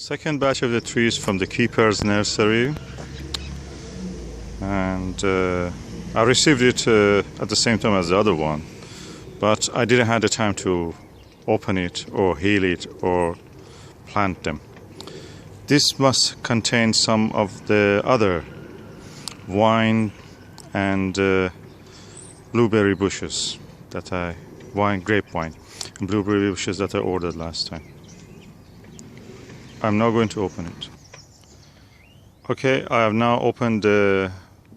Second batch of the trees from the keeper's nursery, and I received it at the same time as the other one, but I didn't have the time to open it or heal it or plant them. This must contain some of the other wine and blueberry bushes that grape wine and blueberry bushes that I ordered last time. I'm now going to open it. Okay, I have now opened the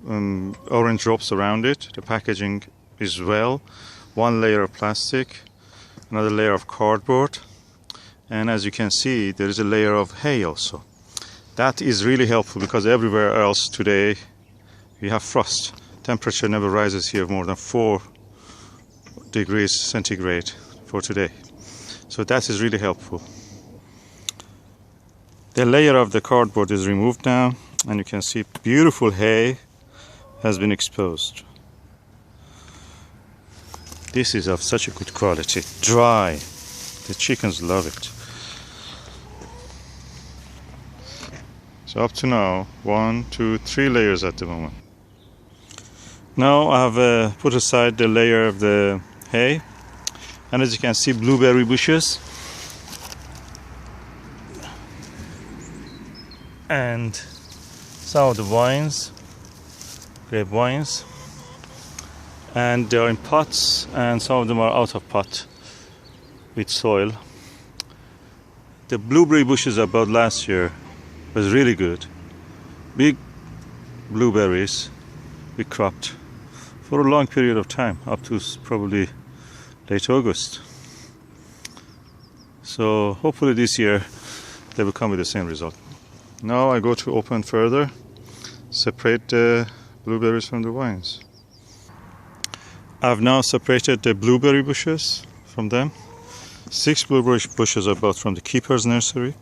orange ropes around it. The packaging is well. One layer of plastic, another layer of cardboard, and as you can see, there is a layer of hay also. That is really helpful because everywhere else today we have frost. Temperature never rises here more than 4 degrees centigrade for today. So that is really helpful. The layer of the cardboard is removed now, and you can see beautiful hay has been exposed. This is of such a good quality, dry. The chickens love it. So up to now, 1, 2, 3 layers at the moment. Now I have put aside the layer of the hay, and as you can see, blueberry bushes and some of the vines, grape vines, and they are in pots, and some of them are out of pot with soil. The blueberry bushes about last year was really good. Big blueberries we cropped for a long period of time, up to probably late August. So hopefully this year they will come with the same result. Now I go to open further, separate the blueberries from the vines. I've now separated the blueberry bushes from them. 6 blueberry bushes I bought from the keeper's nursery.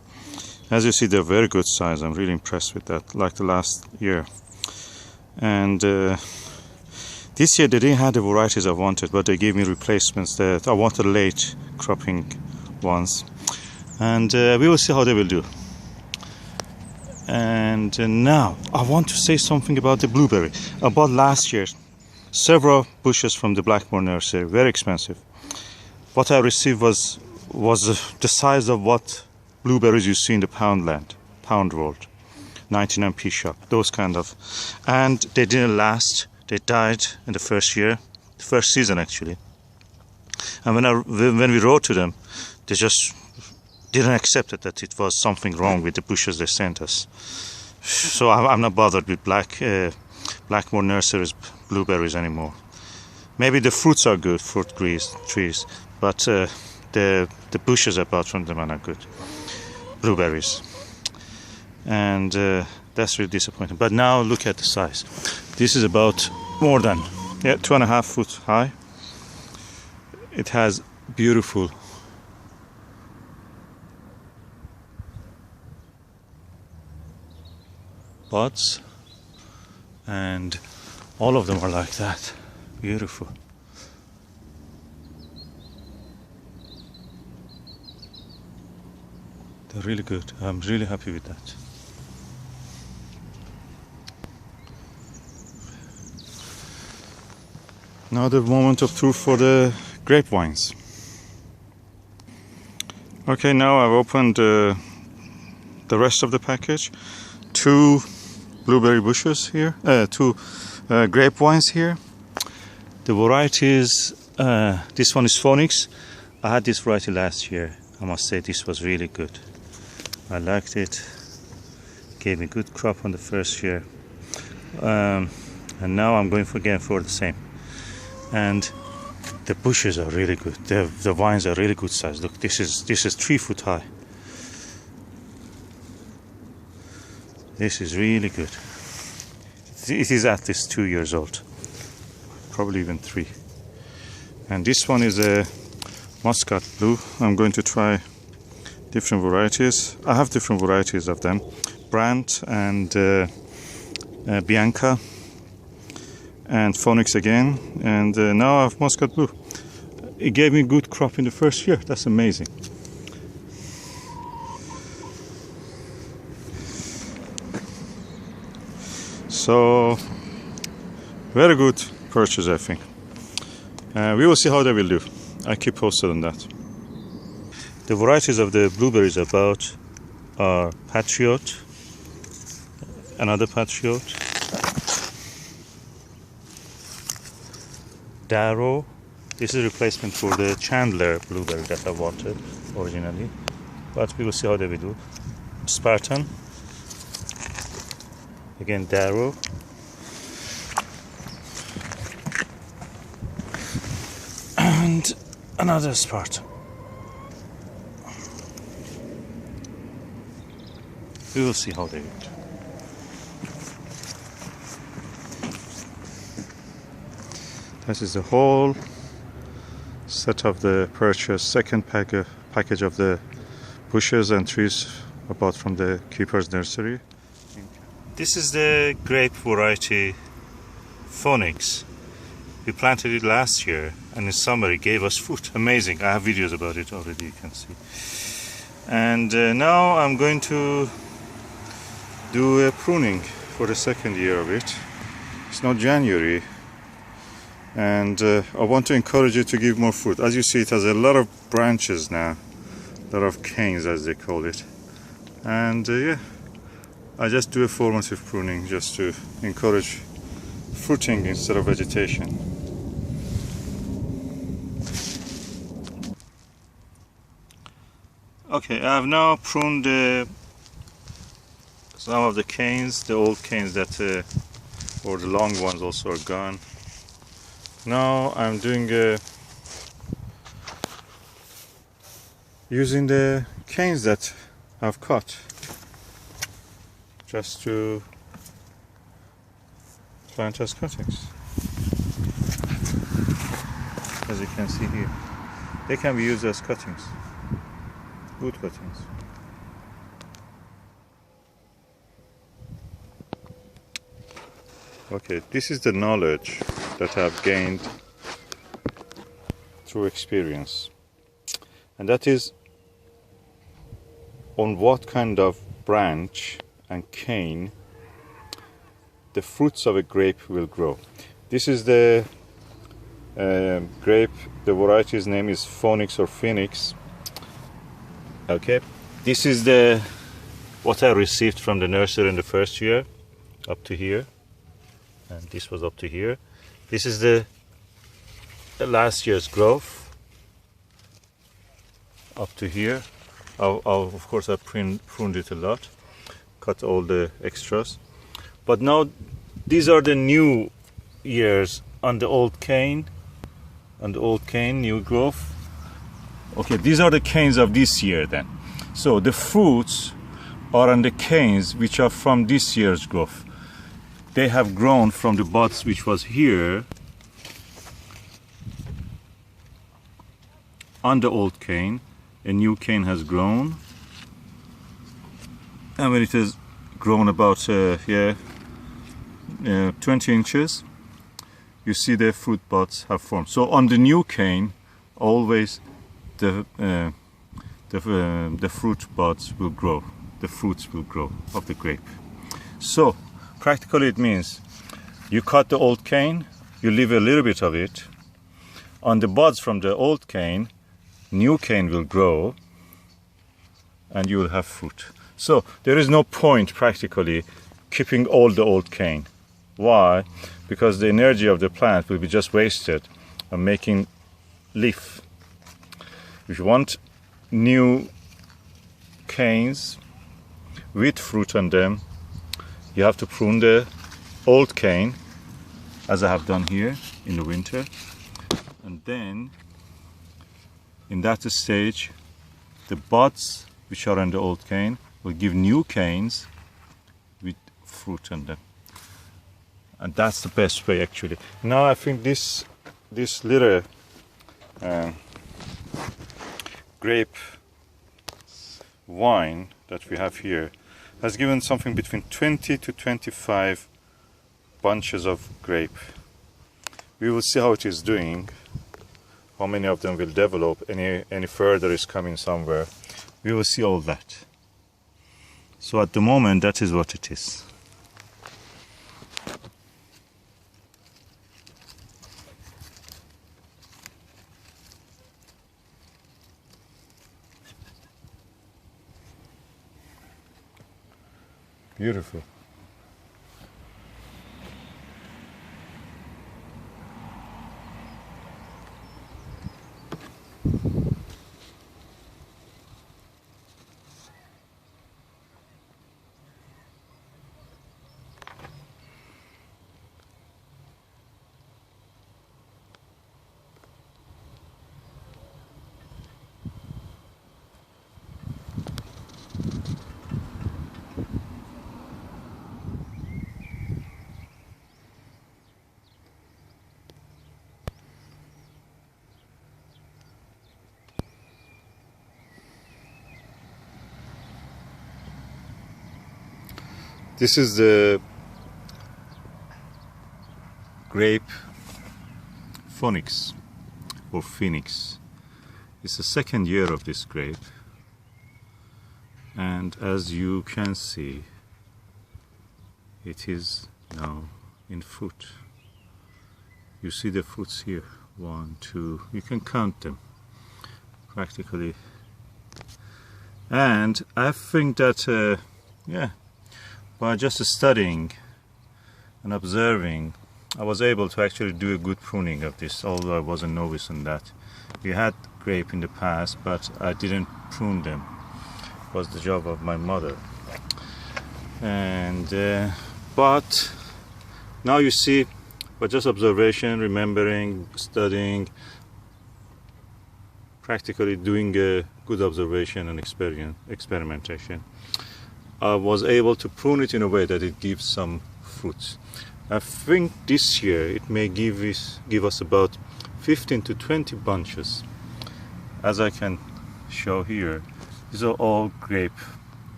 As you see, they're very good size. I'm really impressed with that, like the last year. And this year they didn't have the varieties I wanted, but they gave me replacements that I wanted, late cropping ones. And we will see how they will do. And now I want to say something about the blueberry. I bought last year several bushes from the Blackmore nursery, very expensive. What I received was the size of what blueberries you see in the pound world, 99p shop, those kind of. And they didn't last. They died in the first year, the first season actually. And when we wrote to them, they just didn't accept it, that it was something wrong with the bushes they sent us. So I'm not bothered with Blackmore nurseries blueberries anymore. Maybe the fruits are good, fruit trees, but the bushes I bought from them are not good. Blueberries. And that's really disappointing. But now look at the size. This is about more than 2.5 foot high. It has beautiful buds, and all of them are like that. Beautiful. They're really good. I'm really happy with that. Now the moment of truth for the grape vines. Okay, now I've opened the rest of the package. 2 blueberry bushes here, 2 grape vines here. The varieties, this one is Phoenix. I had this variety last year. I must say this was really good. I liked it. Gave me good crop on the first year. And now I'm going again for the same. And the bushes are really good. The vines are really good size. Look, this is 3 foot high. This is really good. It is at least 2 years old, probably even 3. And this one is a Muscat blue. I'm going to try different varieties. I have different varieties of them, Brandt and Bianca and Phoenix again, and now I have Muscat blue. It gave me good crop in the first year. That's amazing. So very good purchase, I think. We will see how they will do. I keep posted on that. The varieties of the blueberries about are Patriot, another Patriot, Darrow. This is a replacement for the Chandler blueberry that I wanted originally, but we will see how they will do. Spartan, again Darrow, and another Spartan. We will see how they do. This is the whole set of the purchase, second package of the bushes and trees I bought from the keeper's nursery. This is the grape variety Phoenix. We planted it last year, and in summer it gave us fruit. Amazing. I have videos about it already, you can see. And now I'm going to do a pruning for the second year of it. It's now January, and I want to encourage it to give more fruit. As you see, it has a lot of branches now, a lot of canes as they call it. And yeah, I just do a formative pruning just to encourage fruiting instead of vegetation. Okay, I have now pruned some of the canes, the old canes that, or the long ones also are gone. Now I'm doing using the canes that I've cut just to plant as cuttings. As you can see here, they can be used as cuttings, wood cuttings. Okay, this is the knowledge that I've gained through experience, and that is on what kind of branch and cane the fruits of a grape will grow. This is the grape, the variety's name is Phoenix or Phoenix. Okay, this is the what I received from the nursery in the first year, up to here, and this was up to here. This is the last year's growth, up to here. Of course I pruned it a lot, cut all the extras, but now these are the new years on the old cane, new growth. Okay, these are the canes of this year then. So the fruits are on the canes which are from this year's growth. They have grown from the buds which was here on the old cane. A new cane has grown, and when it has grown about 20 inches, you see the fruit buds have formed. So on the new cane, always the fruit buds will grow, the fruits will grow of the grape. So practically it means you cut the old cane, you leave a little bit of it. On the buds from the old cane, new cane will grow and you will have fruit. So there is no point practically keeping all the old cane. Why? Because the energy of the plant will be just wasted on making leaf. If you want new canes with fruit on them, you have to prune the old cane, as I have done here in the winter, and then in that stage the buds which are on the old cane will give new canes with fruit on them, and that's the best way actually. Now I think this little grape wine that we have here has given something between 20 to 25 bunches of grape. We will see how it is doing, how many of them will develop, any further is coming somewhere. We will see all that. So at the moment, that is what it is. Beautiful. This is the Grape Phoenix or Phoenix. It's the second year of this grape, and as you can see, it is now in fruit. You see the fruits here, 1, 2, you can count them practically. And I think that by just studying and observing, I was able to actually do a good pruning of this, although I was a novice in that. We had grape in the past, but I didn't prune them. It was the job of my mother. And but now you see, by just observation, remembering, studying, practically doing a good observation and experimentation, I was able to prune it in a way that it gives some fruits. I think this year it may give us about 15 to 20 bunches. As I can show here, these are all grape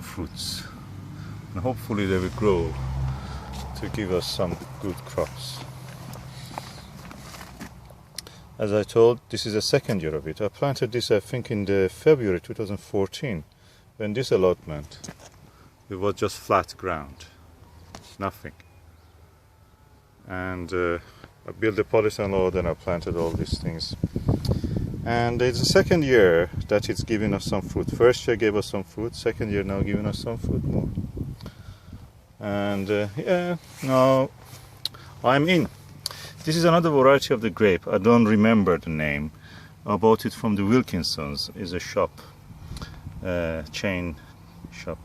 fruits, and hopefully they will grow to give us some good crops. As I told, this is the second year of it. I planted this, I think, in the February 2014. When this allotment, it was just flat ground, nothing. And I built a polythene load and I planted all these things. And it's the second year that it's giving us some fruit. First year gave us some fruit, second year now giving us some fruit more. And now I'm in. This is another variety of the grape. I don't remember the name. I bought it from the Wilkinsons. It's a shop. Chain shop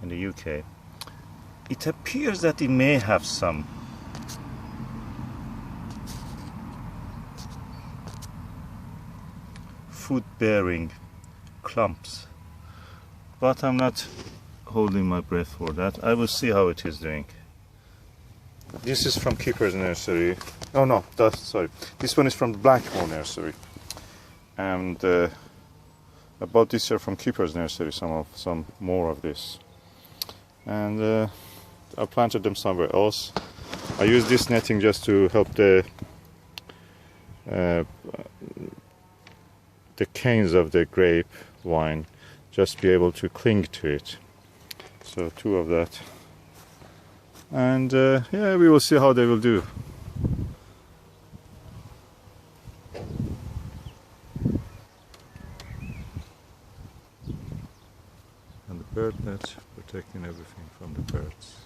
in the UK. It appears that it may have some fruit-bearing clumps, but I'm not holding my breath for that. I will see how it is doing. This is from Keeper's Nursery. Oh no, sorry. This one is from the Blackmore Nursery, and I bought this year from Keeper's Nursery some more of this, and I planted them somewhere else. I use this netting just to help the canes of the grape vine just be able to cling to it. So 2 of that, and yeah, we will see how they will do. And the bird net protecting everything from the birds.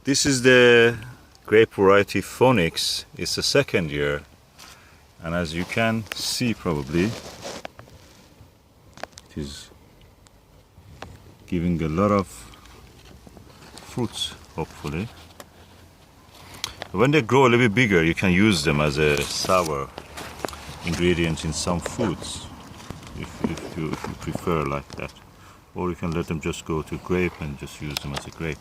This is the grape variety Phoenix. It's the second year, and as you can see probably, it is giving a lot of fruits, hopefully. When they grow a little bit bigger, you can use them as a sour ingredient in some foods, if you prefer like that. Or you can let them just go to grape and just use them as a grape.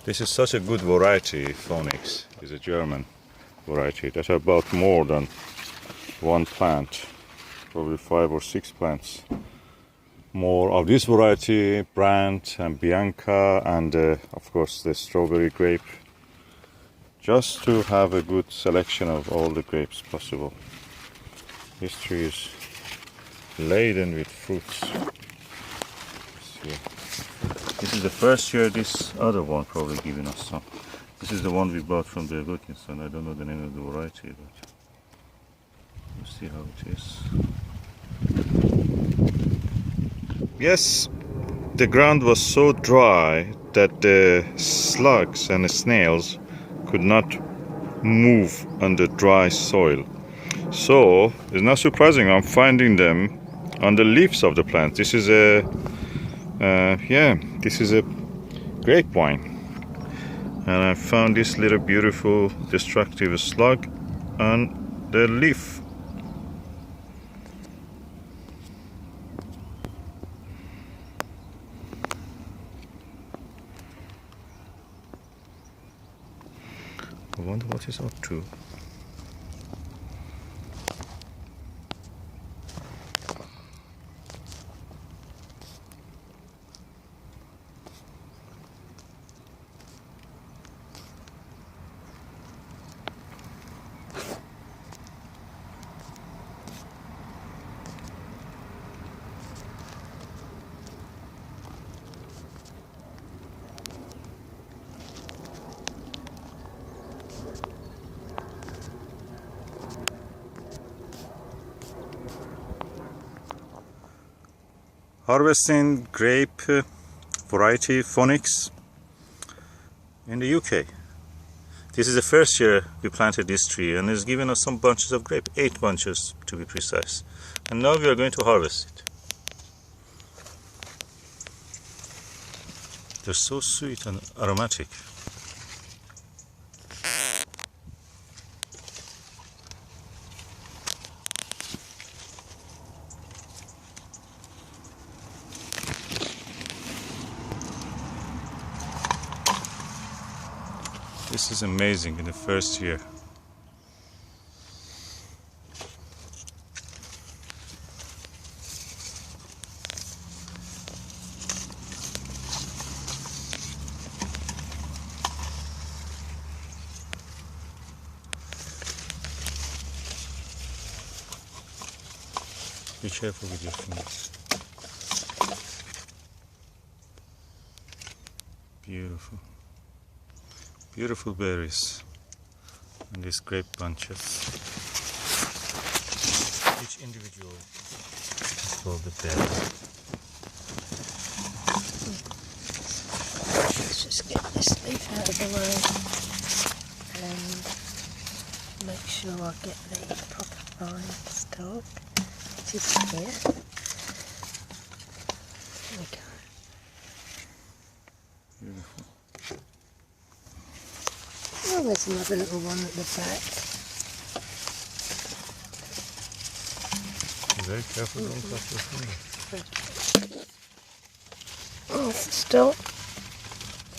This is such a good variety. Phoenix is a German variety that I bought more than one plant, probably 5 or 6 plants more of this variety, Brand and Bianca, and of course the strawberry grape, just to have a good selection of all the grapes possible. This tree is laden with fruits. This is the first year. This other one probably giving us some. This is the one we bought from the Wilkinson. I don't know the name of the variety, but we'll see how it is. Yes, the ground was so dry that the slugs and the snails could not move on the dry soil. So it's not surprising I'm finding them on the leaves of the plant. This is a this is a grapevine, and I found this little beautiful destructive slug on the leaf. I wonder what it's up to. Harvesting grape variety Phoenix in the UK. This is the first year we planted this tree, and it's given us some bunches of grape, 8 bunches to be precise. And now we are going to harvest it. They're so sweet and aromatic. This is amazing in the first year. Be careful with your fingers. Beautiful. Beautiful berries and these grape bunches. Each individual is called the berry. Let's just get this leaf out of the way and make sure I get the proper vine stock, which is here. There we go. Beautiful. Oh, there's another little one at the back. Be very careful, don't touch your finger. Oh, it's the stalk.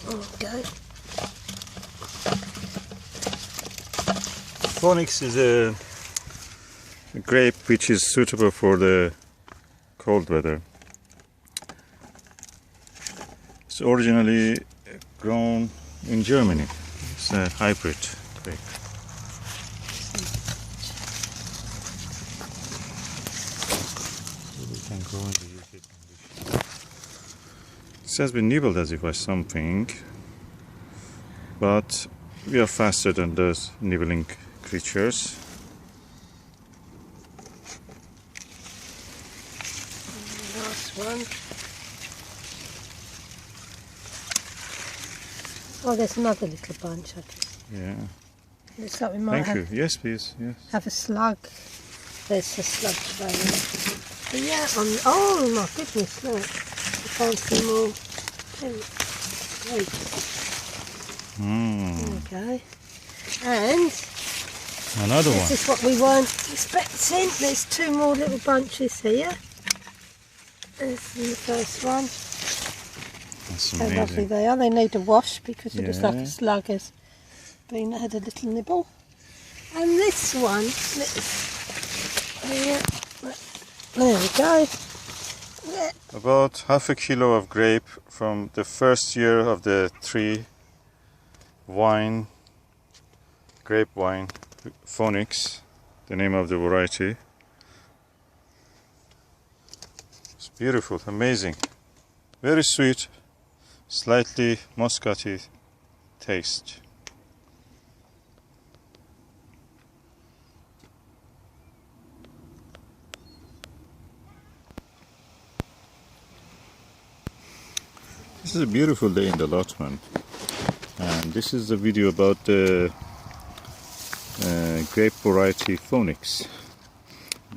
Okay. Phoenix is a grape which is suitable for the cold weather. It's originally grown in Germany. It's a hybrid grape. So we can grow in the UK conditions. This has been nibbled as if by something, but we are faster than those nibbling creatures. Last one. Oh, there's another little bunch. Yeah. Looks like we might Thank you. Yes, please. Yes. have a slug. There's a slug trail. But yeah, oh my goodness, look. I found some more. There we go. And Another one. this is what we weren't expecting. There's 2 more little bunches here. This is the first one. That's How lovely amazing. they are. They need a wash because it looks like Yeah. a slug has had a little nibble. And this one, here, there we go. About half a kilo of grape from the first year of the tree. Wine, grape wine, Phoenix, the name of the variety. It's beautiful, amazing, very sweet, slightly muscatty taste. This is a beautiful day in the allotment, and this is the video about the grape variety Phoenix.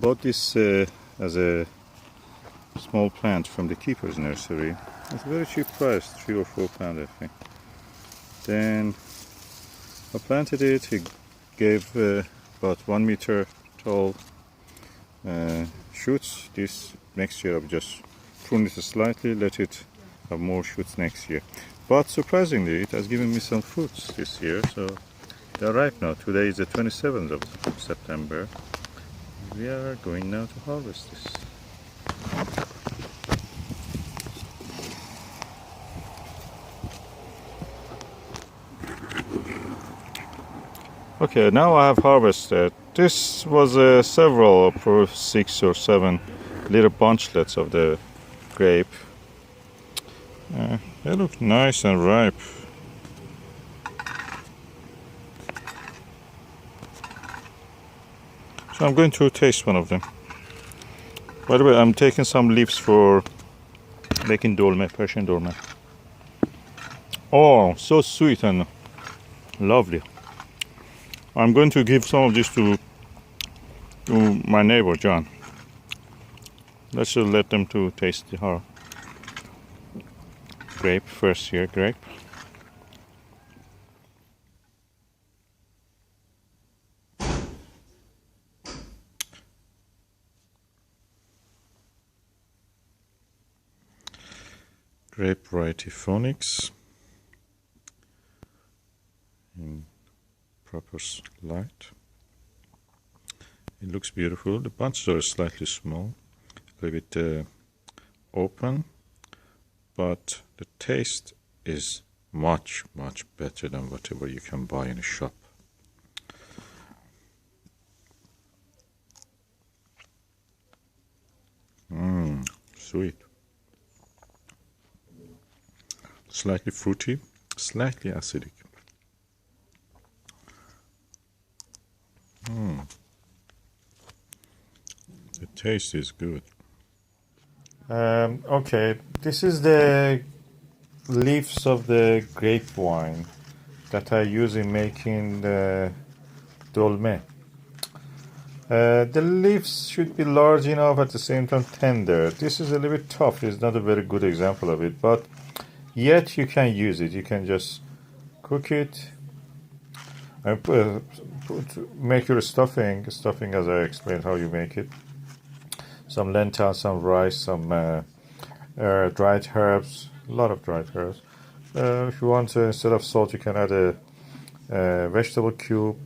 Bought this as a small plant from the keeper's nursery. It's a very cheap price, £3 or £4 I think. Then I planted it. He gave about 1 meter tall shoots. This next year I'll just prune it slightly, let it have more shoots next year. But surprisingly, it has given me some fruits this year, so they're ripe now. Today is the 27th of September. We are going now to harvest this. Okay, now I have harvested. This was several, 6 or 7 little bunchlets of the grape. They look nice and ripe. So I'm going to taste one of them. By the way, I'm taking some leaves for making dolma, Persian dolma. Oh, so sweet and lovely. I'm going to give some of this to my neighbor, John. Let's just let them to taste the grape, first year grape. Grape variety Phoenix in proper light. It looks beautiful. The bunches are slightly small, a little bit open, but the taste is much better than whatever you can buy in a shop. Sweet. Slightly fruity, slightly acidic. The taste is good. Okay, this is the leaves of the grape wine that I use in making the dolme. The leaves should be large enough, at the same time tender. This is a little bit tough. It's not a very good example of it, but yet you can use it. You can just cook it and make your stuffing as I explained how you make it. Some lentils, some rice, some dried herbs, a lot of dried herbs. If you want, instead of salt, you can add a vegetable cube.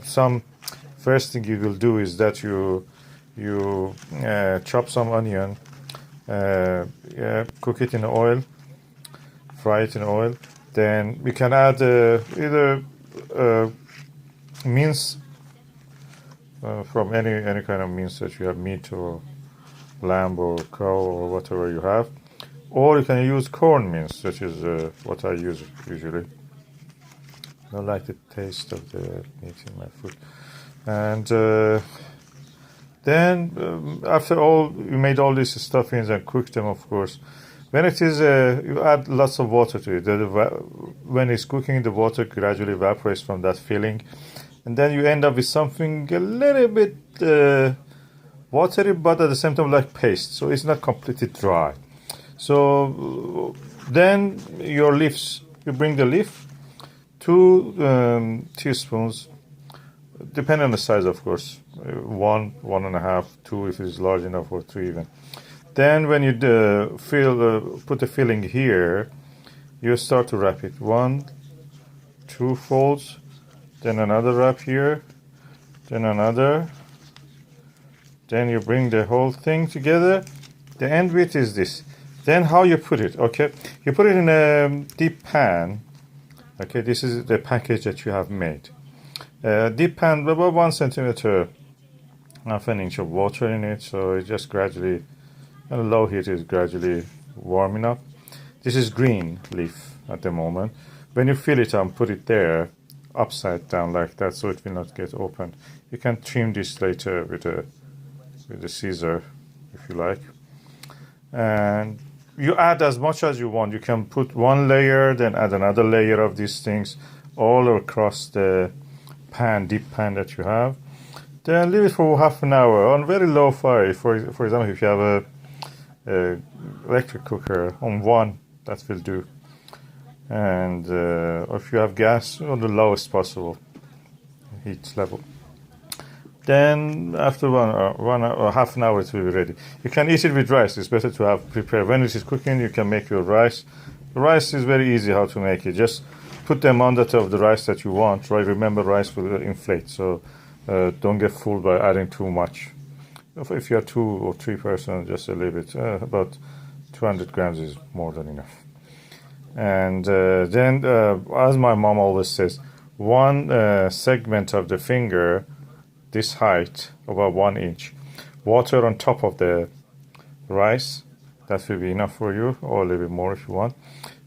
Some first thing you will do is that you chop some onion, cook it in oil, fry it in oil. Then we can add either mince from any kind of mince that you have, meat or lamb or cow or whatever you have, or you can use corn mince, which is what I use usually. I don't like the taste of the meat in my food. And then after you made all these stuffings and cooked them, of course. When it is, you add lots of water to it. When it's cooking, the water gradually evaporates from that filling, and then you end up with something a little bit watery, but at the same time like paste. So it's not completely dry. So then your leaves, you bring the leaf, 2 teaspoons, depending on the size, of course, 1, 1.5, 2 if it's large enough, or 3 even. Then when you put the filling here, you start to wrap it. 1, 2 folds, then another wrap here, then another, Then you bring the whole thing together. The end bit is this. Then how you put it, okay? You put it in a deep pan. Okay, this is the package that you have made. Deep pan, about 1 centimeter, half an inch of water in it. So it just gradually, and low heat is gradually warming up. This is green leaf at the moment. When you fill it and put it there, upside down like that, so it will not get opened. You can trim this later with a scissor, if you like. And you add as much as you want. You can put one layer, then add another layer of these things all across the pan, deep pan that you have. Then leave it for half an hour on very low fire. For example, if you have a electric cooker on 1, that will do. And if you have gas, on the lowest possible heat level. Then after one or half an hour it will be ready. You can eat it with rice. It's better to have prepared. When it is cooking, you can make your rice. The rice is very easy how to make it. Just put the amount of the rice that you want. Right? Remember, rice will inflate, so don't get fooled by adding too much. If you are 2 or 3 persons, just a little bit. About 200 grams is more than enough. And then, as my mom always says, 1 segment of the finger, this height, about 1 inch, water on top of the rice, that will be enough for you, or a little bit more if you want.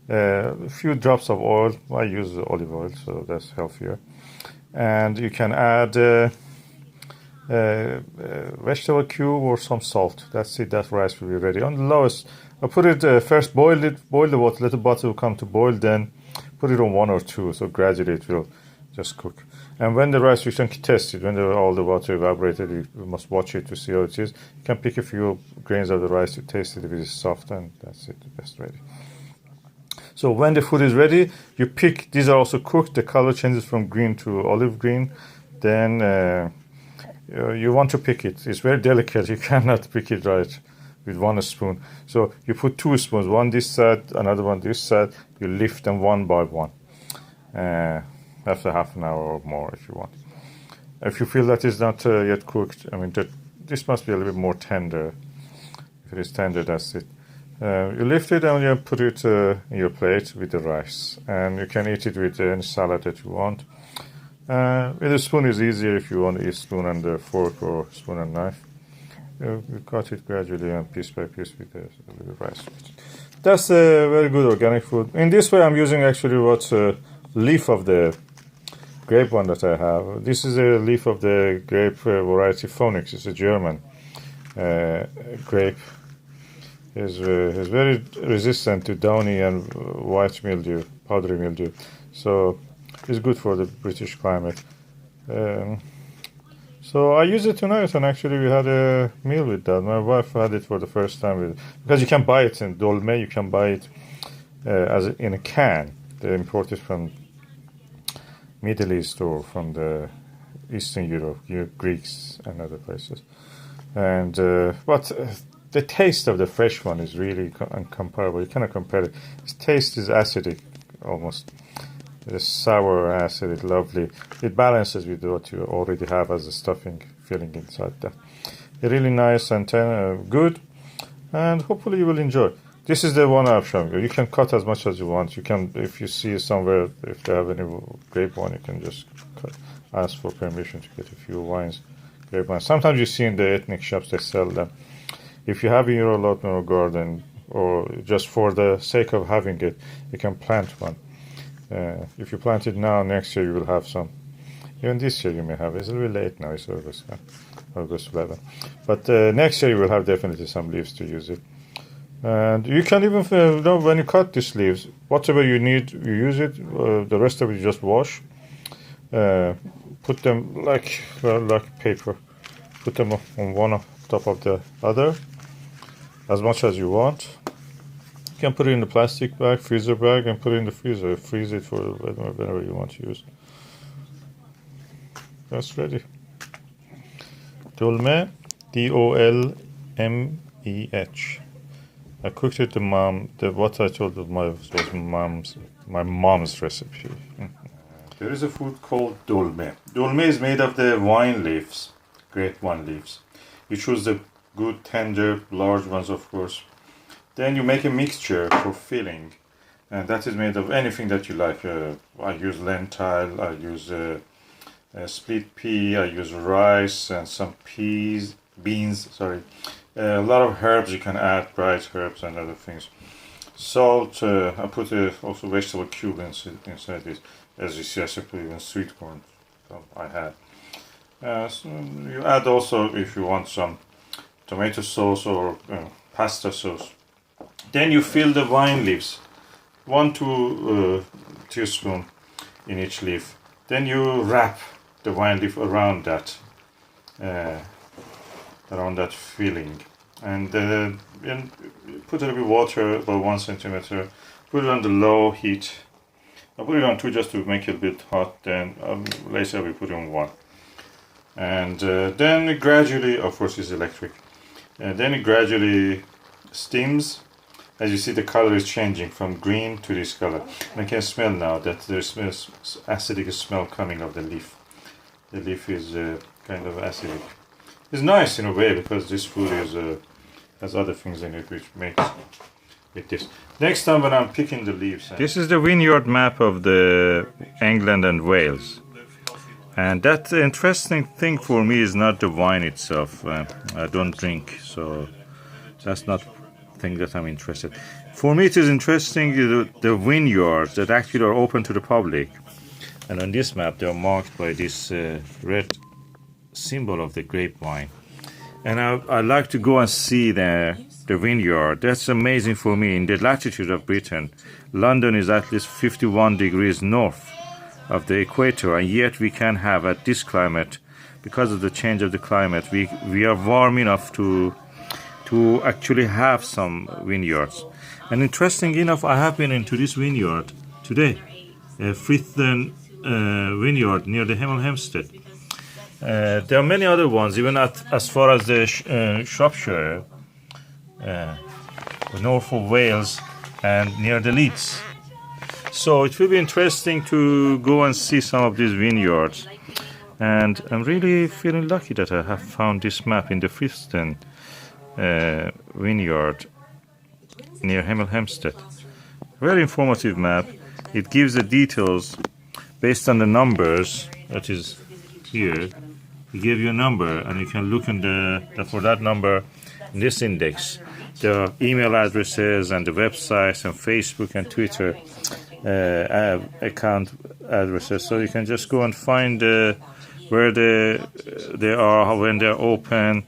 A few drops of oil. I use olive oil, so that's healthier. And you can add vegetable cube or some salt. That's it. That rice will be ready. On the lowest, I put it first. Boil the water. Let the water come to boil. Then put it on 1 or 2. So gradually it will just cook. And when the rice, you can test it. When all the water evaporated, you must watch it to see how it is. You can pick a few grains of the rice to taste it if it is soft, and that's it. The best ready. So when the food is ready, you pick. These are also cooked. The color changes from green to olive green. Then you want to pick it. It's very delicate. You cannot pick it right with 1 spoon. So you put 2 spoons, one this side, another one this side. You lift them one by one. After half an hour or more, if you want. If you feel that is not yet cooked, I mean, this must be a little bit more tender. If it is tender, that's it. You lift it and you put it in your plate with the rice. And you can eat it with any salad that you want. With a spoon is easier if you want to eat spoon and a fork or spoon and knife. You cut it gradually and piece by piece with the rice. That's a very good organic food. In this way, I'm using actually what's a leaf of the grape one that I have. This is a leaf of the grape variety Phoenix. It's a German grape. Is very resistant to downy and white mildew, powdery mildew. So it's good for the British climate. So I use it tonight, and actually we had a meal with that. My wife had it for the first time because you can buy it in dolme. You can buy it in a can. They import it from Middle East or from the Eastern Europe, Greeks and other places. And but the taste of the fresh one is really incomparable. You cannot compare it. Its taste is acidic, almost. It's sour, acid, lovely. It balances with what you already have as a stuffing filling inside that. Really nice and good, and hopefully you will enjoy. This is the one I've shown you. You can cut as much as you want. You can, if you see somewhere, if they have any grape wine, you can just ask for permission to get a few wines, grape wines. Sometimes you see in the ethnic shops they sell them. If you have in your allotment or garden, or just for the sake of having it, you can plant one. If you plant it now, next year you will have some. Even this year you may have. It's a little late now. It's August 11. But next year you will have definitely some leaves to use it. And you can even, when you cut these leaves, whatever you need, you use it. The rest of it you just wash. Put them like paper. Put them on one on top of the other, as much as you want. You can put it in the plastic bag, freezer bag, and put it in the freezer. Freeze it for whenever you want to use. That's ready. Dolme, Dolmeh. I cooked it. What I told you was my mom's recipe. There is a food called dolme. Dolme is made of the wine leaves, grape wine leaves. You choose the good, tender, large ones, of course. Then you make a mixture for filling, and that is made of anything that you like. I use lentil, I use split pea, I use rice and some beans, sorry. A lot of herbs you can add, dried herbs and other things. Salt, I put also vegetable cube inside this. As you see, I put even sweet corn, so I had. So you add also, if you want, some tomato sauce or pasta sauce. Then you fill the wine leaves, 1-2 teaspoon in each leaf. Then you wrap the wine leaf around that filling, and then put a little bit of water, about 1 centimeter. Put it on the low heat. I put it on 2 just to make it a bit hot. Then later we put it on 1, and then gradually, of course, it's electric. And then it gradually steams. As you see, the color is changing from green to this color. And I can smell now that there's acidic smell coming of the leaf. The leaf is kind of acidic. It's nice in a way because this food has other things in it which makes it this. Next time when I'm picking the leaves. This is the vineyard map of the England and Wales. And that interesting thing for me is not the wine itself. I don't drink, so that's not the thing that I'm interested. For me, it is interesting the vineyards that actually are open to the public. And on this map, they are marked by this red symbol of the grape wine. And I like to go and see the vineyard. That's amazing for me. In the latitude of Britain, London is at least 51 degrees north of the equator, and yet we can have at this climate, because of the change of the climate, we are warm enough to actually have some vineyards. And interesting enough, I have been into this vineyard today, Frithden Vineyard near the Hemel Hempstead. There are many other ones, even as far as the Shropshire, north of Wales, and near the Leeds. So it will be interesting to go and see some of these vineyards. And I'm really feeling lucky that I have found this map in the Frithden Vineyard near Hemel Hempstead. Very informative map. It gives the details based on the numbers that is here. It gives you a number, and you can look for that number in this index. There are email addresses and the websites and Facebook and Twitter account addresses, so you can just go and find where they are, when they're open,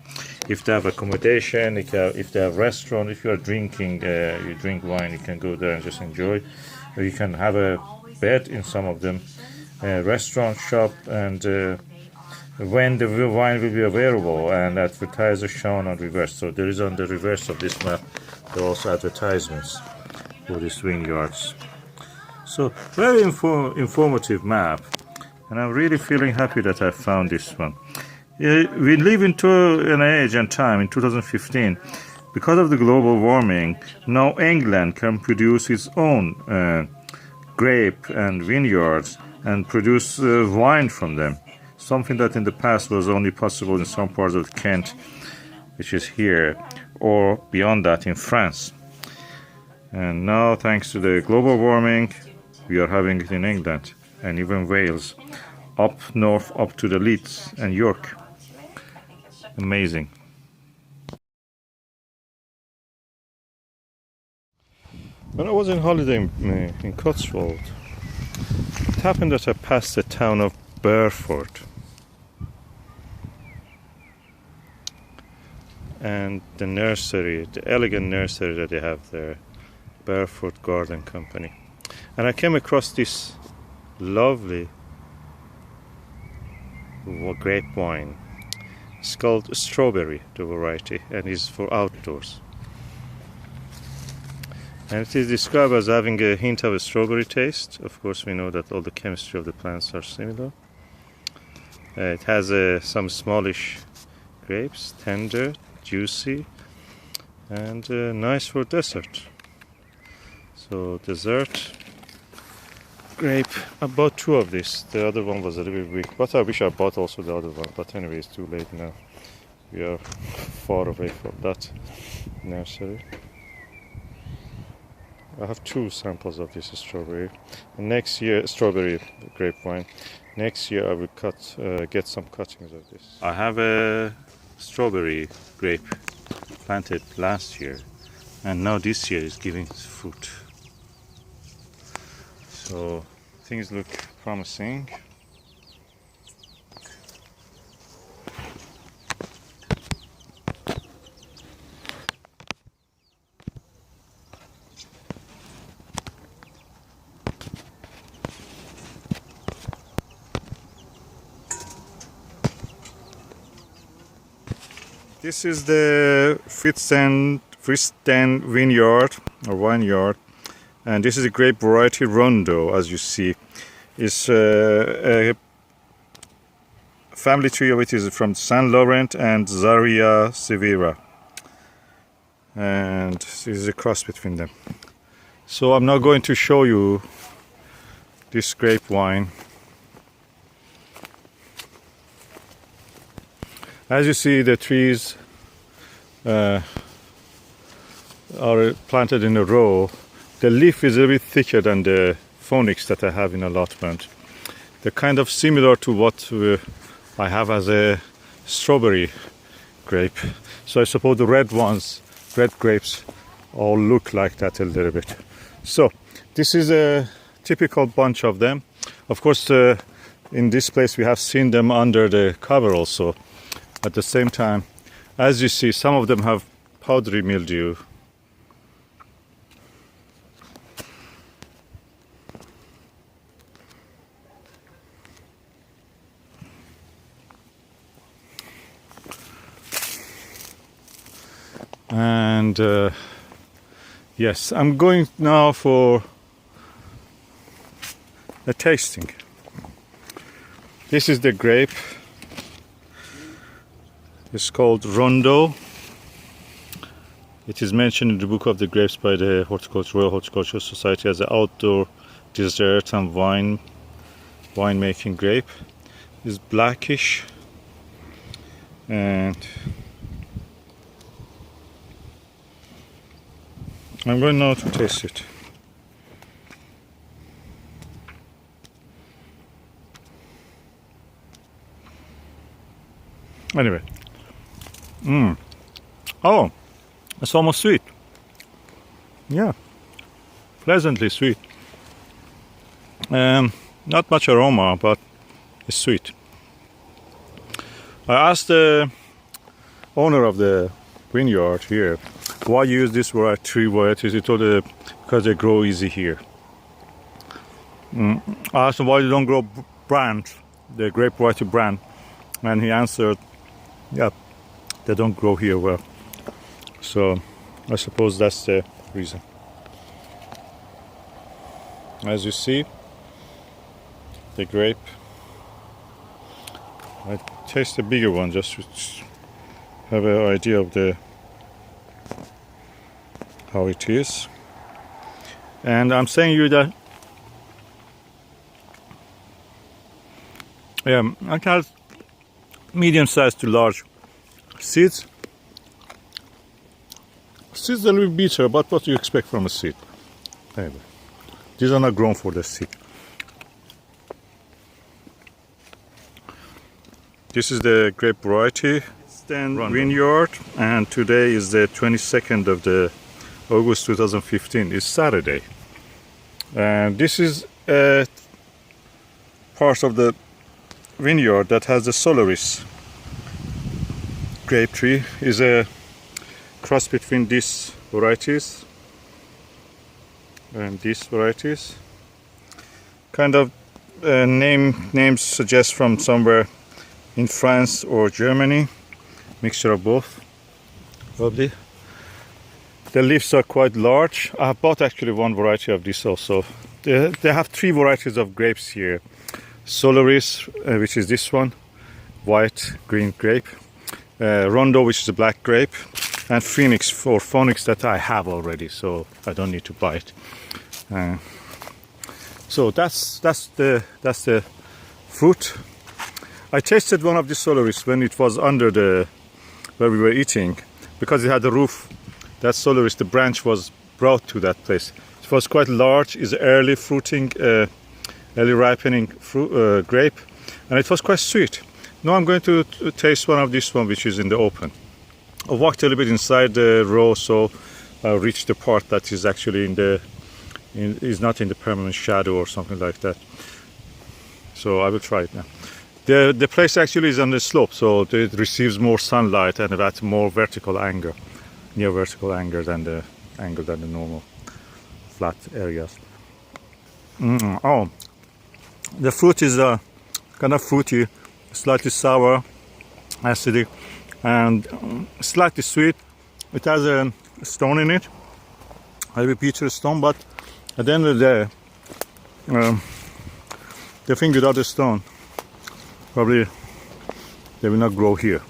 if they have accommodation, if they have restaurant. If you are drinking, you drink wine, you can go there and just enjoy. Or you can have a bed in some of them, restaurant, shop, and when the wine will be available, and advertisers shown on reverse. So there is on the reverse of this map, there are also advertisements for these vineyards. So very informative map, and I'm really feeling happy that I found this one. We live into an age and time in 2015. Because of the global warming, now England can produce its own grape and vineyards and produce wine from them. Something that in the past was only possible in some parts of Kent, which is here, or beyond that in France. And now, thanks to the global warming, we are having it in England and even Wales, up north, up to the Leeds and York. Amazing. When I was on holiday in Cotswold, it happened that I passed the town of Burford. And the nursery, the elegant nursery that they have there, Burford Garden Company. And I came across this lovely grape wine. It's called strawberry, the variety, and is for outdoors. And it is described as having a hint of a strawberry taste. Of course, we know that all the chemistry of the plants are similar. It has some smallish grapes, tender, juicy, and nice for dessert. So dessert, grape. I bought 2 of these. The other one was a little bit weak, but I wish I bought also the other one. But anyway, it's too late now. We are far away from that nursery. I have 2 samples of this strawberry. Next year, strawberry grape wine. Next year I will get some cuttings of this. I have a strawberry grape planted last year, and now this year is giving fruit. So things look promising. This is the Friston Vineyard or Vineyard, and this is a grape variety Rondo. As you see, it's a family tree of it is from Saint Laurent and Zaria Severa, and this is a cross between them. So I'm now going to show you this grape wine. As you see, the trees are planted in a row. The leaf is a bit thicker than the phonics that I have in allotment. They're kind of similar to what I have as a strawberry grape. So I suppose the red grapes, all look like that a little bit. So this is a typical bunch of them. Of course, in this place we have seen them under the cover also. At the same time, as you see, some of them have powdery mildew. And yes, I'm going now for a tasting. This is the grape. It's called Rondo. It is mentioned in the Book of the Grapes by the Royal Horticultural Society as an outdoor dessert and winemaking grape. It's blackish, and I'm going now to taste it. Anyway. Oh, it's almost sweet. Yeah, pleasantly sweet. Not much aroma, but it's sweet. I asked the owner of the vineyard here why you use this tree varieties. He told me because they grow easy here. I asked him why you don't grow brand, the grape variety brand, and he answered, yeah, they don't grow here well. So I suppose that's the reason. As you see, the grape, I taste a bigger one just to have an idea of how it is. And I'm saying you that it has medium sized to large seeds. Seeds are a little bitter, but what do you expect from a seed? Anyway, these are not grown for the seed. This is the grape variety Vineyard, and today is the 22nd of the August 2015. It's Saturday, and this is a part of the vineyard that has the Solaris grape tree. Is a cross between these varieties and these varieties. Kind of names suggest from somewhere in France or Germany, mixture of both, probably. The leaves are quite large. I have bought actually one variety of this also. They have 3 varieties of grapes here. Solaris, which is this one, white green grape, Rondo, which is a black grape, and Phoenix for phonics that I have already, so I don't need to buy it. So that's the fruit. I tasted one of the Solaris when it was under the where we were eating, because it had a roof, that solaris, the branch was brought to that place. It was quite large, is early fruiting, early ripening fruit, grape, and it was quite sweet. Now I'm going to taste one of this one, which is in the open. I walked a little bit inside the row, so I reached the part that is actually is not in the permanent shadow or something like that. So I will try it now. The place actually is on the slope, so it receives more sunlight and at more vertical angle, near vertical angle than the normal flat areas. Oh, the fruit is kind of fruity, slightly sour, acidic, and slightly sweet. It has a stone in it, a bitter stone, but at the end of the day, the thing without the stone, probably they will not grow here.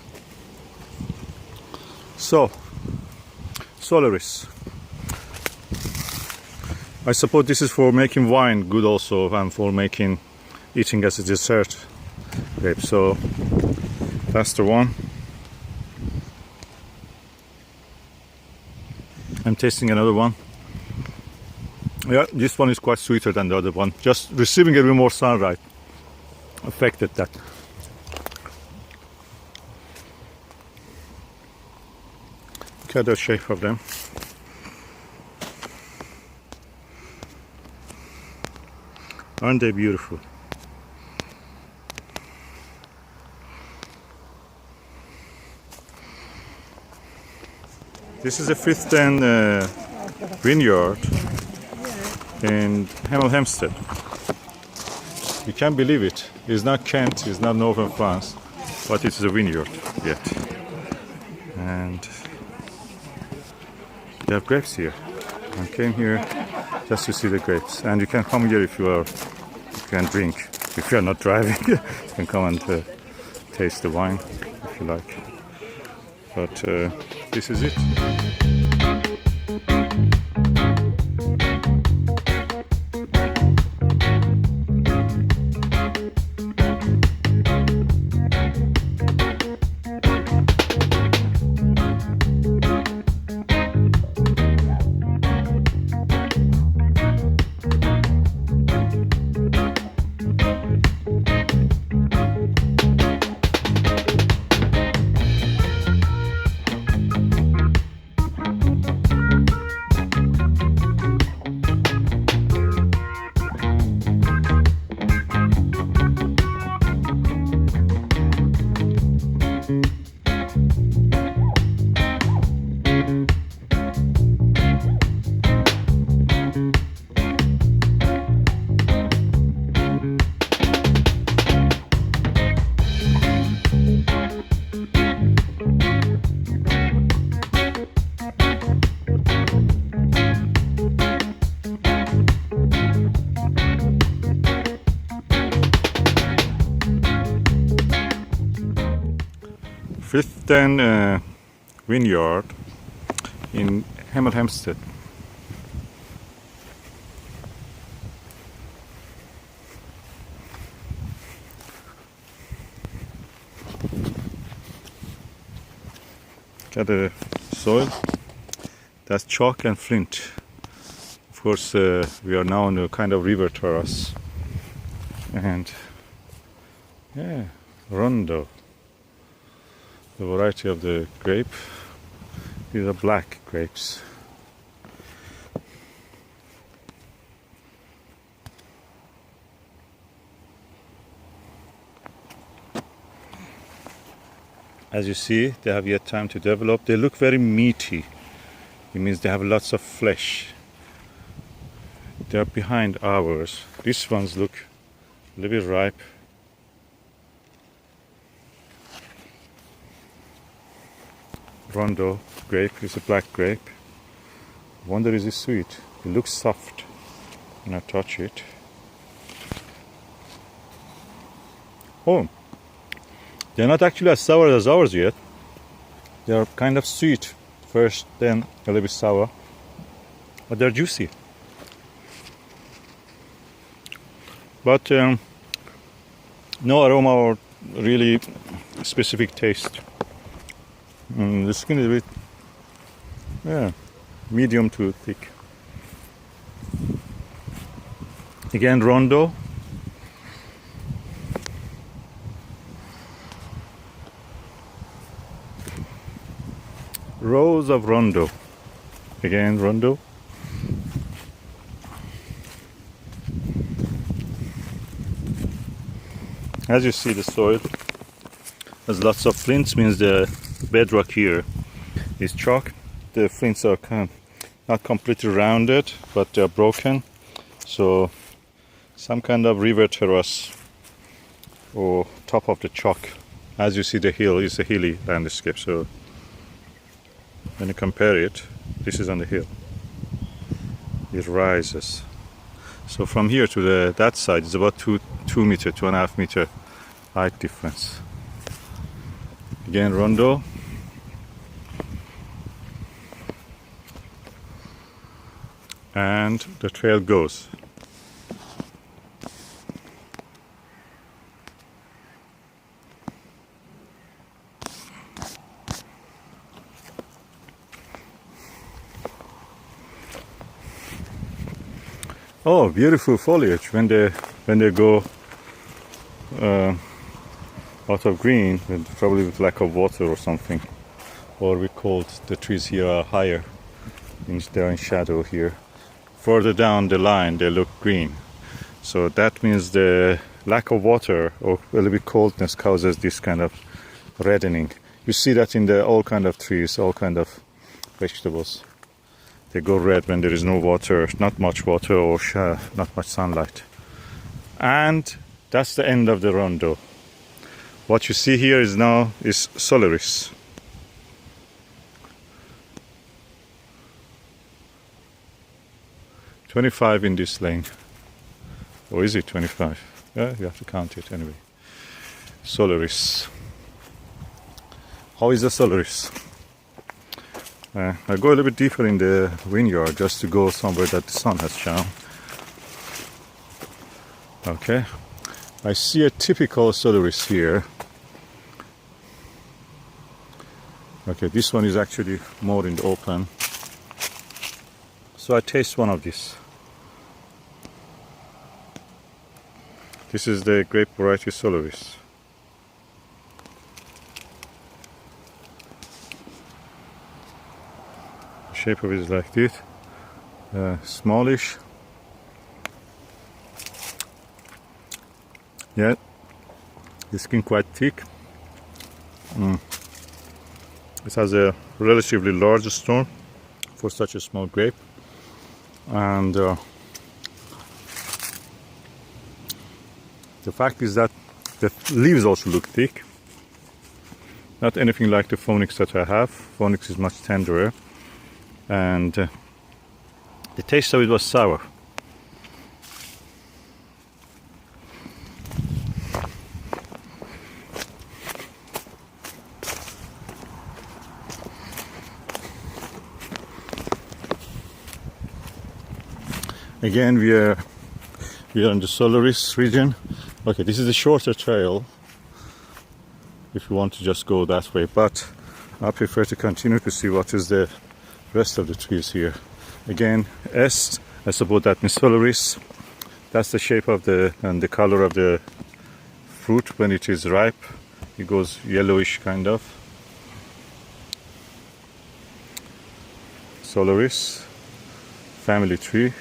So, solaris. I suppose this is for making wine good also, and for eating as a dessert grape. So that's the one. I'm tasting another one. Yeah, this one is quite sweeter than the other one. Just receiving a little more sunlight affected that. Look at the shape of them. Aren't they beautiful? This is the fifth vineyard in Hemel Hempstead. You can't believe it. It's not Kent, it's not northern France, but it's a vineyard yet. And they have grapes here. I came here just to see the grapes. And you can come here if you can drink. If you are not driving, you can come and taste the wine if you like. But this is it. Fifth vineyard in Hemel Hempstead. Look at the soil. That's chalk and flint. Of course, we are now on a kind of river terrace. And yeah, Rondo. The variety of the grape. These are black grapes. As you see, they have yet time to develop. They look very meaty. It means they have lots of flesh. They are behind ours. These ones look a little bit ripe. Rondo grape is a black grape. I wonder is it sweet? It looks soft when I touch it. Oh, they're not actually as sour as ours yet. They are kind of sweet first, then a little bit sour, but they're juicy. But no aroma or really specific taste. The skin is a bit, yeah, medium to thick. Again, rondo. Rows of rondo. Again, rondo. As you see, the soil has lots of flints, means the bedrock here is chalk. The flints are not completely rounded, but they are broken. So some kind of river terrace or top of the chalk. As you see, the hill is a hilly landscape. So when you compare it, this is on the hill. It rises. So from here to that side is about 2 meter, 2.5 meter height difference. Again, rondo. And the trail goes. Oh, beautiful foliage when they go out of green, probably with lack of water or something, or we called the trees here are higher, means they're in shadow here. Further down the line they look green, so that means the lack of water or a little bit coldness causes this kind of reddening. You see that in all kind of trees, all kind of vegetables. They go red when there is no water, not much water, or not much sunlight. And that's the end of the rondo. What you see here is solaris. $25 in this lane. Or is it 25? Yeah, you have to count it anyway. Solaris. How is the solaris? I go a little bit deeper in the vineyard just to go somewhere that the sun has shone. Okay, I see a typical solaris here. Okay, this one is actually more in the open. So I taste one of these. This is the grape variety solaris. Shape of it is like this, smallish. Yeah, the skin quite thick. It has a relatively large stone for such a small grape, and the fact is that the leaves also look thick. Not anything like the phonics that I have. Phonics is much tenderer. And the taste of it was sour. Again, we are in the Solaris region. Okay, this is a shorter trail if you want to just go that way, but I prefer to continue to see what is the rest of the trees here. Again, I suppose that means Solaris. That's the shape of and the color of the fruit when it is ripe. It goes yellowish kind of. Solaris, family tree.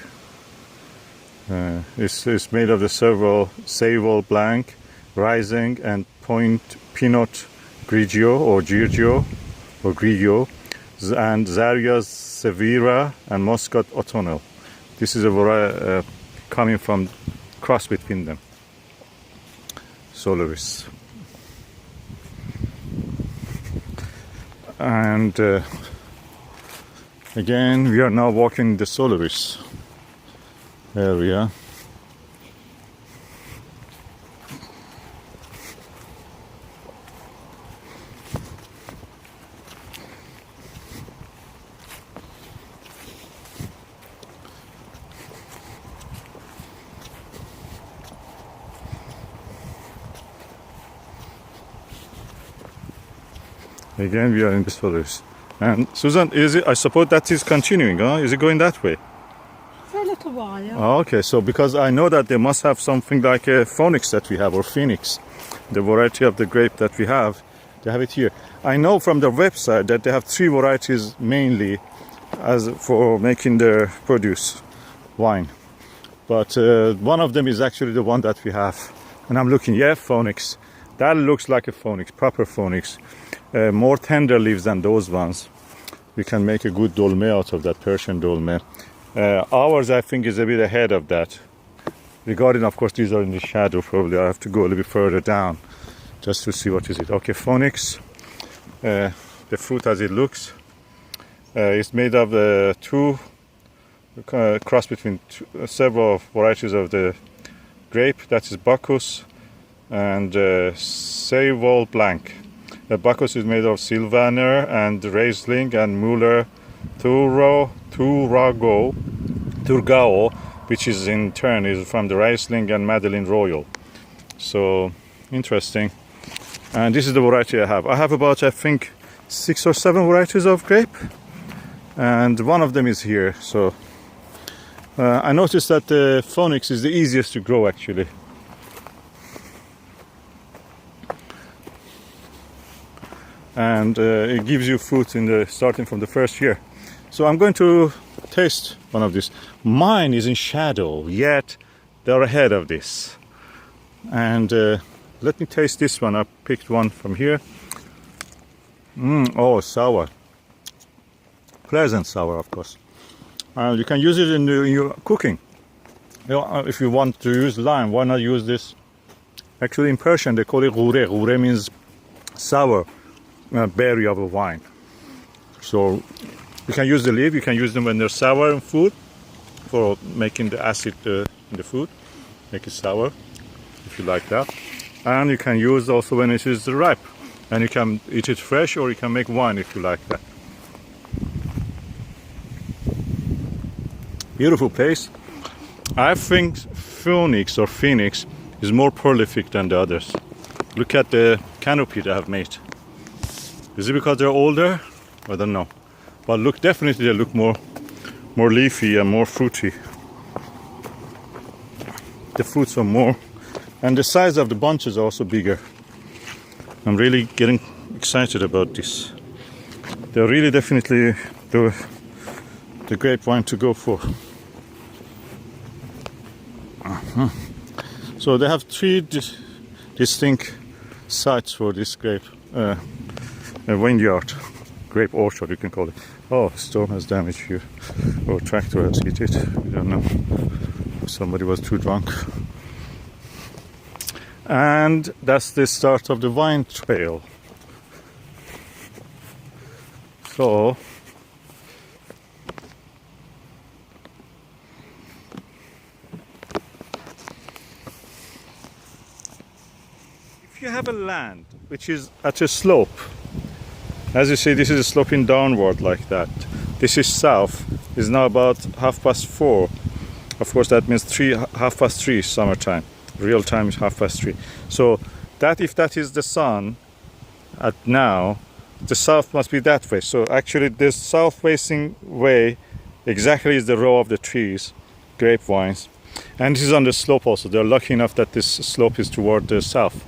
It's made of the several Seyval Blanc, Rising, and Pinot Grigio or Grigio, and Zaria Severa and Muscat Autumnal. This is a variety coming from cross between them. Solaris. And again, we are now walking the Solaris area. Again, we are in this forest. And Susan, is it? I suppose that is continuing, huh? Is it going that way? For a little while. Oh, okay, so because I know that they must have something like a Phoenix that we have, or Phoenix, the variety of the grape that we have, they have it here. I know from their website that they have 3 varieties mainly as for making their produce, wine. But one of them is actually the one that we have. And I'm looking, yeah, Phoenix. That looks like a Phoenix, proper Phoenix. More tender leaves than those ones. We can make a good dolme out of that, Persian dolme. Ours, I think, is a bit ahead of that. Regarding, of course, these are in the shadow, probably. I have to go a little bit further down just to see what is it. Okay, Phoenix. The fruit as it looks. It's made of 2 cross between several varieties of the grape. That is Bacchus and Seyval Blanc. Bacchus is made of Sylvaner and Riesling and Müller Thurgau, which is in turn is from the Riesling and Madeleine Royal. So interesting. And this is the variety I have. I have about, I think, 6 or 7 varieties of grape, and one of them is here. So I noticed that the Phoenix is the easiest to grow actually. And it gives you fruit in the starting from the first year. So I'm going to taste one of these. Mine is in shadow, yet they're ahead of this. And let me taste this one. I picked one from here. Oh, sour. Pleasant sour, of course. You can use it in your cooking. You know, if you want to use lime, why not use this? Actually, in Persian, they call it ghure. Ghure means sour berry of a wine. So you can use the leaf. You can use them when they're sour in food for making the acid in the food, make it sour if you like that. And you can use also when it is ripe, and you can eat it fresh, or you can make wine if you like that. Beautiful place. I think Phoenix is more prolific than the others. Look at the canopy they have made. Is it because they're older? I don't know. But look, definitely they look more leafy and more fruity. The fruits are more, and the size of the bunches are also bigger. I'm really getting excited about this. They're really definitely the grape wine to go for. So they have 3 distinct sites for this grape a vineyard, grape orchard you can call it. Oh, storm has damaged here, or tractor has hit it. We don't know. Somebody was too drunk. And that's the start of the wine trail. So if you have a land which is at a slope, as you see, this is sloping downward like that. This is south. It's now about 4:30. Of course, that means 3:30 summertime. Real time is 3:30. So that if that is the sun at now, the south must be that way. So actually, the south-facing way exactly is the row of the trees, grape vines, and this is on the slope also. They're lucky enough that this slope is toward the south.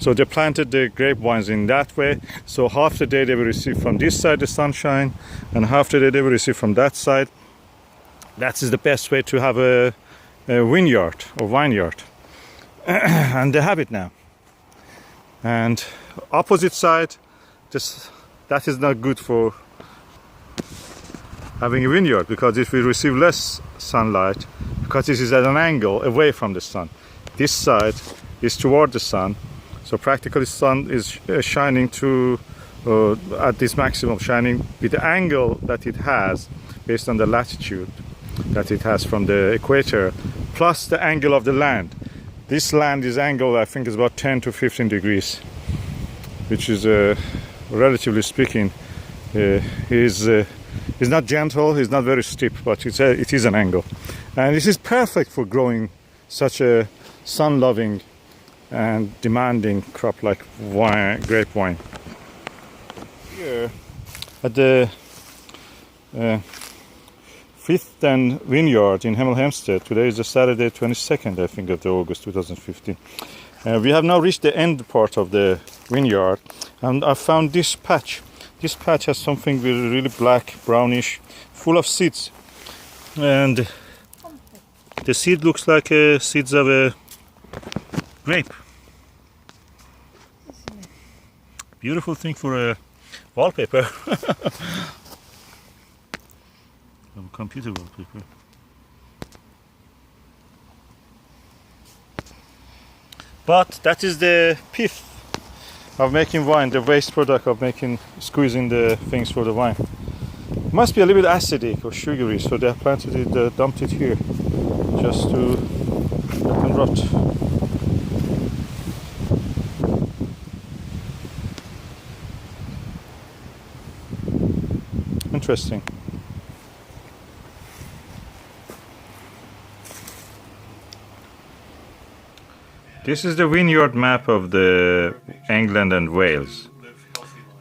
So they planted the grape vines in that way. So half the day they will receive from this side the sunshine, and half the day they will receive from that side. That is the best way to have a vineyard or vineyard. And they have it now. And opposite side, that is not good for having a vineyard, because if we receive less sunlight, because this is at an angle away from the sun. This side is toward the sun. So practically sun is shining at this maximum shining with the angle that it has based on the latitude that it has from the equator, plus the angle of the land. This land is angled, I think, is about 10 to 15 degrees, which is relatively speaking, is not gentle, it's not very steep, but it is an angle. And this is perfect for growing such a sun-loving and demanding crop like wine, grape wine. Here at the Fifth and Vineyard in Hemel Hempstead. Today is the Saturday 22nd, I think, of the August 2015. We have now reached the end part of the vineyard, and I found this patch. This patch has something really black, brownish, full of seeds, and the seed looks like seeds of a grape. Beautiful thing for a wallpaper. Computer wallpaper. But that is the pith of making wine, the waste product of squeezing the things for the wine. It must be a little bit acidic or sugary, so they have planted it, dumped it here just to let them rot. Interesting. This is the vineyard map of the England and Wales,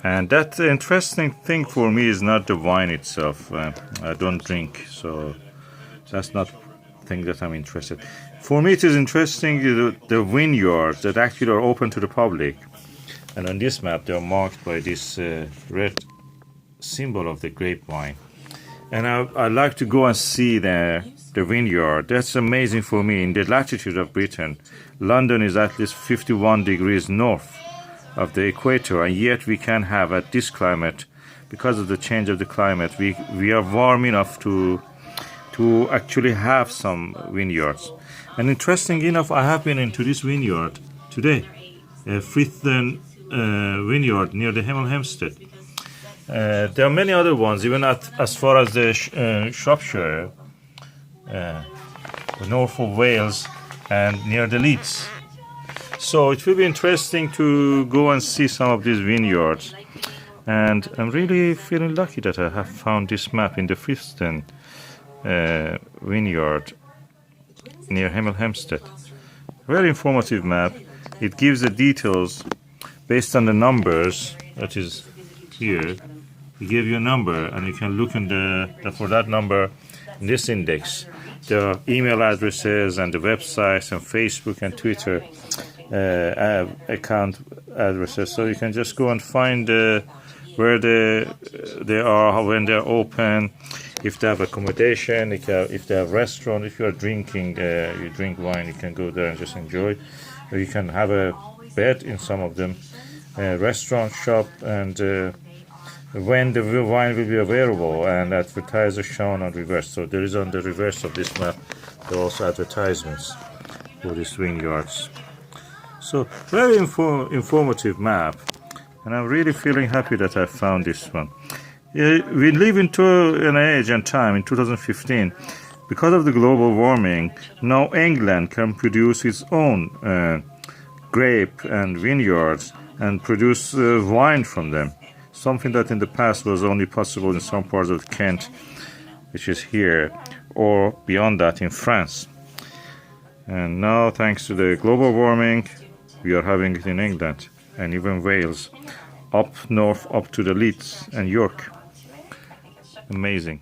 and that interesting thing for me is not the wine itself. I don't drink, so that's not the thing that I'm interested. For me, it is interesting the vineyards that actually are open to the public, and on this map they are marked by this red symbol of the grape wine. And I like to go and see the vineyard. That's amazing for me. In the latitude of Britain, London is at least 51 degrees north of the equator, and yet we can have at this climate, because of the change of the climate, we are warm enough to actually have some vineyards. And interesting enough, I have been into this vineyard today, Frith Vineyard near the Hemel Hempstead. There are many other ones, even as far as the Shropshire, north of Wales, and near the Leeds. So it will be interesting to go and see some of these vineyards. And I'm really feeling lucky that I have found this map in the Fifston Vineyard near Hemel Hempstead. Very informative map. It gives the details based on the numbers that is here. We give you a number, and you can look in for that number in this index, the email addresses and the websites and Facebook and Twitter account addresses. So you can just go and find where they are, when they're open, if they have accommodation, if they have restaurant. If you are drinking, you drink wine, you can go there and just enjoy. Or you can have a bed in some of them, restaurant, shop, and when the wine will be available, and advertisers shown on reverse. So there is on the reverse of this map, there are also advertisements for these vineyards. So very informative map, and I'm really feeling happy that I found this one. We live into an age and time in 2015, because of the global warming. Now England can produce its own grape and vineyards and produce wine from them. Something that in the past was only possible in some parts of Kent, which is here, or beyond that in France. And now, thanks to the global warming, we are having it in England and even Wales, up north, up to the Leeds and York. Amazing.